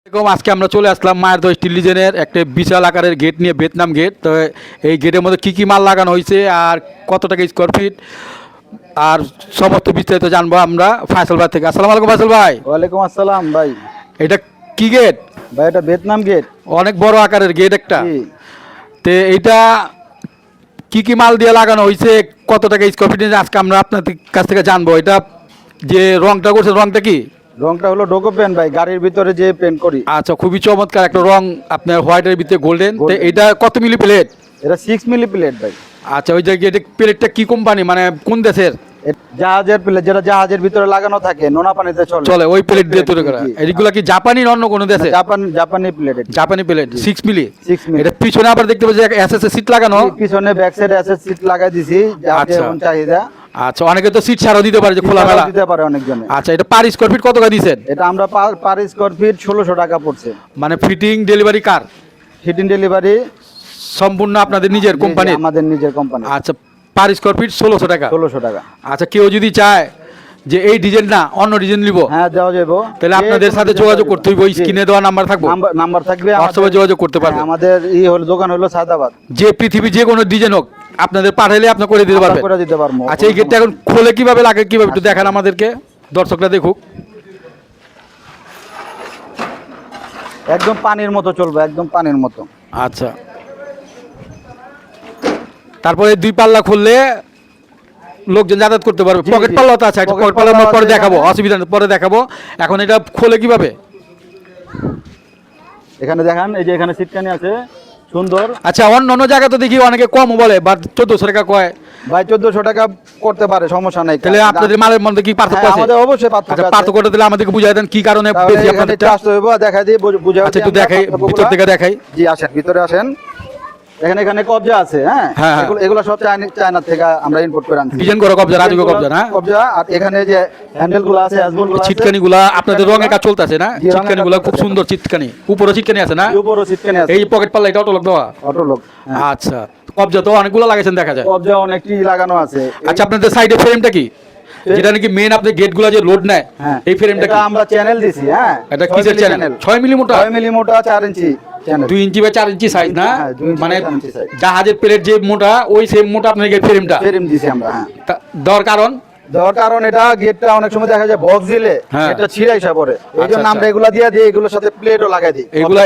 আজকে আমরা চলে আসলাম মায়ের দশ স্টিল ডিজাইনের একটা বিশাল আকারের গেট নিয়ে, ভিয়েতনাম গেট। তো এই গেটের মধ্যে কী কী মাল লাগানো হয়েছে আর কত টাকা স্কোয়ার ফিট আর সমস্ত বিস্তারিত জানবো আমরা ফয়সাল ভাই থেকে। আসসালামু আলাইকুম ফয়সাল ভাই। ওয়ালাইকুম আসসালাম ভাই। এটা কি গেট? ভাই এটা ভিয়েতনাম গেট। অনেক বড় আকারের গেট একটা। তো এইটা কি কি মাল দিয়ে লাগানো হয়েছে, কত টাকা স্কোয়ার ফিট আজকে আমরা আপনাদের কাছ থেকে জানবো। এটা যে রংটা করছে, রংটা কি? রংটা হলো ডোকো পেন ভাই, গাড়ির ভিতরে যে পেন করি। আচ্ছা, খুবই চমৎকার একটা রং আপনার, হোয়াইটের ভিতরে গোল্ডেন। তো এটা কত মিলি প্লেট? এটা 6 মিলি প্লেট ভাই। আচ্ছা, ওই যে গেটে প্লেটটা কি কোম্পানি, মানে কোন দেশের? জাহাজের প্লেট, যেটা জাহাজের ভিতরে লাগানো থাকে, নোনা পানিতে চলে ওই প্লেট দিয়ে তৈরি করা। এইগুলা কি জাপানি না অন্য কোনো দেশে? জাপানি প্লেট। জাপানি প্লেট 6 মিলি। 6 মিলি। এটা পিছনে আবার দেখতে পাচ্ছি এসএস সিট লাগানো। পিছনে ব্যাক সাইডে এসএস সিট লাগাই দিছি, যার যেমন চাহিদা। আচ্ছা, অনেকে তো সিট ছাড়াও দিতে পারে, যে খোলামেলা দিতে পারে অনেকজনে। আচ্ছা, এটা পার স্কয়ার ফিট কত টাকা দিয়েছেন? এটা আমরা পার স্কয়ার ফিট 1600 টাকা পড়ছে। মানে ফিটিং ডেলিভারি কার? ফিটিং ডেলিভারি সম্পূর্ণ আপনাদের নিজের কোম্পানি? আমাদের নিজের কোম্পানি। আচ্ছা, পার স্কয়ার ফিট 1600 টাকা। 1600 টাকা। আচ্ছা, কেউ যদি চায় যে এই ডিজাইন না অন্য ডিজাইন নিব, হ্যাঁ দেওয়া যাবে, তাহলে আপনাদের সাথে যোগাযোগ করতে হইব। স্ক্রিনে দেওয়া নাম্বার থাকবে, নাম্বার থাকবে, হোয়াটসঅ্যাপে যোগাযোগ করতে পারবেন। আমাদের হলো দোকান হলো সাদাবাদ। যে পৃথিবী যে কোনো ডিজাইন হোক আপনাদের পাঠাইলে আপনি করে দিতে পারবেন। করে দিতে পারবো। আচ্ছা, এই গেটটা এখন খোলে কিভাবে লাগে, কিভাবে একটু দেখান আমাদেরকে, দর্শকরা দেখুক। একদম পানির মতো চলবে, একদম পানির মতো। আচ্ছা, তারপরে দুই পাল্লা খুললে লোকজন যাতায়াত করতে পারবে। পকেট পাল্লা তো আছে, পকেট পাল্লা আমরা পরে দেখাবো, অসুবিধা নেই, পরে দেখাবো। এখন এটা খোলে কিভাবে? এখানে দেখান, এই যে এখানে সিটকানি আছে সুন্দর। আচ্ছা, অন্য জায়গা তো দেখি অনেকে কম বলে, বা 1400 টাকা কয়। ভাই 1400 টাকা করতে পারে, সমস্যা নাই। তাহলে আপনাদের মালের মধ্যে কি পার্থক্য আছে? আমাদের অবশ্যই পার্থক্য আছে। পার্থক্যটা দিলে আমাদেরকে বুঝাই দেন কি কারণে বেশি আপনাদের আসতে হবে, দেখাই দিই, বুঝাই। আচ্ছা, একটু দেখাই, ভিতর থেকে দেখাই। জি আসেন, ভিতরে আসেন। এখানে কবজা আছে। হ্যাঁ, এগুলো সব চায়না থেকে আমরা ইম্পোর্ট করে আনছি। ডিজাইন করা কবজা, রাজুকে কবজা না কবজা। আর এখানে যে হ্যান্ডেলগুলো আছে, হ্যাজবলগুলো আছে, চিটকানিগুলো আপনাদের রঙের কাজ চলতেছে না? চিটকানিগুলো খুব সুন্দর চিটকানি, উপরে চিটকানি আছে না? উপরে চিটকানি আছে। এই পকেট পাল্লা এটা অটোলক দেওয়া? অটোলক। আচ্ছা, কবজা তো অনেকগুলো লাগাইছেন দেখা যায়। কবজা অনেকটি লাগানো আছে। আচ্ছা, আপনাদের সাইডে ফ্রেমটা কি, যেটা নাকি মেন আপনাদের গেটগুলো যে লোড নেয়, এই ফ্রেমটা কি? আমরা চ্যানেল দিছি। হ্যাঁ, এটা কিসের চ্যানেল? 6 মিলি মোটা? 6 মিলি মোটা, 4 ইঞ্চি চ্যানেল। 2 ইঞ্চি বা 4 ইঞ্চি সাইজ না? 2 ইঞ্চি মানে 4 ইঞ্চি সাইজ। জাহাজের প্লেট যে মোটা, ওই সেম মোটা আপনাদের গেট ফ্রেমটা ফ্রেম দিছি আমরা। দেওয়ার কারণ? দেওয়ার কারণ এটা গেটটা অনেক সময় দেখা যায় বক্স দিলে এটা ছিঁড়াইসা পড়ে, এই জন্য আমরা এগুলা দিয়ে দিই, এগুলোর সাথে প্লেটও লাগাই দিই। এগুলা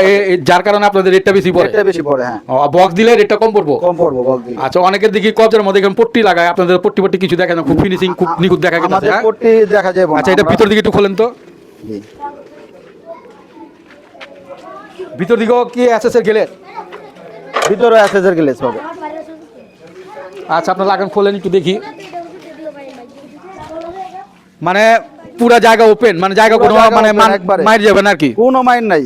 যার কারণে আপনাদের রেটটা বেশি পড়ে? রেটটা বেশি পড়ে, হ্যাঁ। বক্স দিলে রেটটা কম পড়বো? কম পড়বো বক্স দিলে। আচ্ছা, অনেকের দেখি কবজার মধ্যে এখানে পট্টি লাগায়, আপনাদের পট্টি কিছু দেখা না, খুব ফিনিশিং খুব নিখুঁত দেখা গেছে। আমাদের পট্টি দেখা যায়। আচ্ছা, এটা ভিতর দিকে একটু খোলেন তো। জি, ভিতর দিকেও কি এসএস এর গেলে? ভিতরে এসএস এর গ্লেজ হবে। আচ্ছা, আপনার লাগান, খোলেন একটু দেখি। মানে পুরা জায়গা ওপেন, মানে জায়গা কোনো মানে মাইর যাবে না আর কি? কোনো মাইন নাই,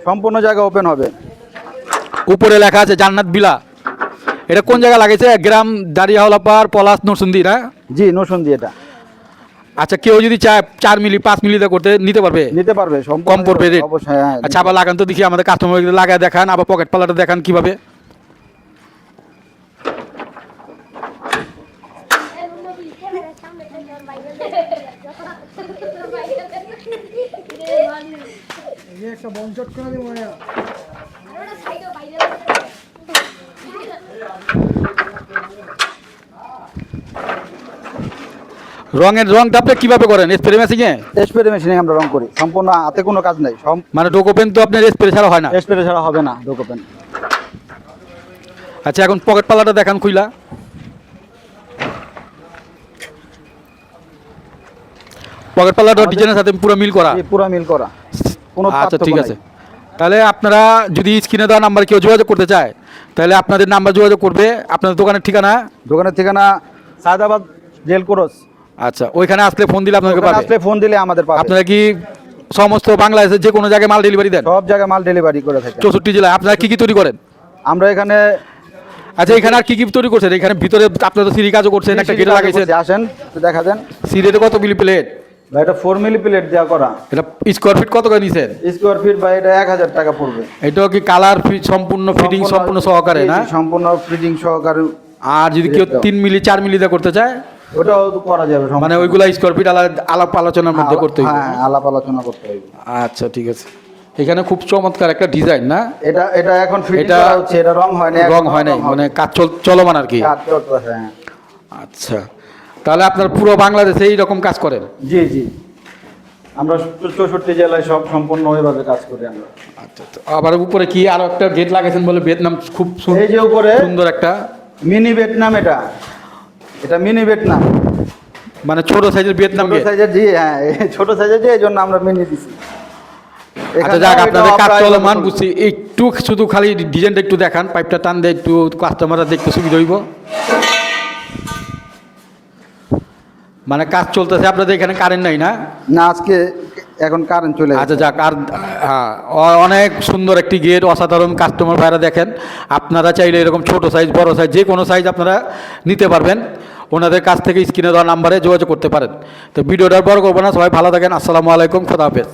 সম্পূর্ণ জায়গা ওপেন হবে। উপরে লেখা আছে জান্নাত বিলা। এটা কোন জায়গা লাগাইছে? গ্রাম দাঁড়িয়াহলা পার, পলাশ, নরসুন্দি না? জি, নরসুন্দি এটা। আচ্ছা, কেউ যদি চায় 4 মিলি 5 মিলি করতে নিতে পারবে? নিতে পারবে, কম পড়বে রেট? অবশ্যই। আচ্ছা, আবার লাগান তো দেখি, আমাদের কাস্টমার লাগায় দেখান, আবার পকেট পাল্লাটা দেখান কিভাবে। রংটা আপনি কিভাবে করেন? স্প্রে মেশিনে? স্প্রে মেশিনে আমরা রং করি, সম্পূর্ণ হাতে কোনো কাজ নাই। মানে ডোকোপেন তো আপনার স্প্রে ছাড়া হয় না? স্প্রে ছাড়া হবে না ডোকোপেন। আচ্ছা, এখন পকেট পাল্লাটা দেখান খুইলা। পকেট পাল্লাটা ডিজাইনের সাথে পুরো মিল করা? পুরো মিল করা, কোনো আচ্ছা, ঠিক আছে। তাহলে আপনারা যদি স্ক্রিনে দেওয়া নাম্বার কেউ যোগাযোগ করতে চায়, তাহলে আপনাদের নাম্বার যোগাযোগ করবে। আপনাদের দোকানের ঠিকানা? দোকানের ঠিকানা সায়দাবাদ জেল ক্রস। আচ্ছা, ওইখানে আসলে ফোন দিলে আপনাদের পাবে? আসলে ফোন দিলে আমাদের পাবে। আপনারা কি সমস্ত বাংলাদেশের যে কোনো জায়গায় মাল ডেলিভারি দেন? সব জায়গায় মাল ডেলিভারি করে থাকি। 64 জেলায়। আপনারা কি কি তৈরি করেন? আমরা এখানে। আচ্ছা, এখানে আর কি কি তৈরি করছেন? এখানে ভিতরে আপনারা তো সিঁড়ি কাজও করছেন, একটা গেট লাগাইছেন। আসেন দেখা দেন। সিঁড়িতে কত মিলি প্লেট? ভাই এটা 4 মিলি প্লেট দেওয়া করা। এটা স্কোয়ার ফিট কত করে নিছেন? স্কোয়ার ফিট ভাই এটা 1000 টাকা পড়বে। এটাও কি কালার সম্পূর্ণ ফিটিং সম্পূর্ণ সহকারে না? সম্পূর্ণ ফিটিং সহকারে। আর যদি কেউ 3 মিলি 4 মিলি দিয়ে করতে চায়, ওটাও করা যাবে, মানে ওইগুলা স্কোয়ার ফিট আলাপ আলোচনার মধ্যে করতে হবে। হ্যাঁ, আলাপ আলোচনা করতে হবে। আচ্ছা, ঠিক আছে। এখানে খুব চমৎকার একটা ডিজাইন না? এটা এটা এখন ফিটিং এটা করা হচ্ছে, এটা রং হয় না, রং হয় নাই, মানে কাজ চলমান আর কি। কাজ চলতেছে, হ্যাঁ। আচ্ছা, তাহলে আপনার পুরো বাংলাদেশে এইরকম কাজ করেন? জি জি, আমরা 64 জেলায় সব সম্পূর্ণ ওইভাবে কাজ করি আমরা। আচ্ছা আচ্ছা। আবার উপরে কি আরো একটা গেট লাগাইছেন বলে, ভিয়েতনাম খুব এই যে উপরে সুন্দর একটা মিনি ভিয়েতনাম, এটা এটা মিনি ভিয়েতনাম, মানে ছোট সাইজের ভিয়েতনাম ছোট গেট। সাইজের। জি হ্যাঁ, এই ছোট সাইজের, যে এই জন্য আমরা মিনি দিছি। আচ্ছা যাক, আপনাদের কাজ চলমান বুঝছি, একটু শুধু খালি ডিজাইনটা একটু দেখান, পাইপটা টান দিয়ে একটু কাস্টমাররা দেখতে সুবিধা হইব। মানে কাজ চলতেছে আপনাদের এখানে, কারেন্ট নাই না? না, আজকে এখন কারেন্ট চলে গেছে। আচ্ছা যাক, আর হ্যাঁ, অনেক সুন্দর একটি গেট, অসাধারণ। কাস্টমার ভাইরা দেখেন, আপনারা চাইলে এরকম ছোট সাইজ, বড় সাইজ, যে কোনো সাইজ আপনারা নিতে পারবেন। ওনাদের কাছ থেকে স্ক্রিনে দেওয়া নাম্বারে যোগাযোগ করতে পারেন। তো ভিডিওটা বড় করবো না, সবাই ভালো থাকেন, আসসালামু আলাইকুম, খোদা হাফেজ।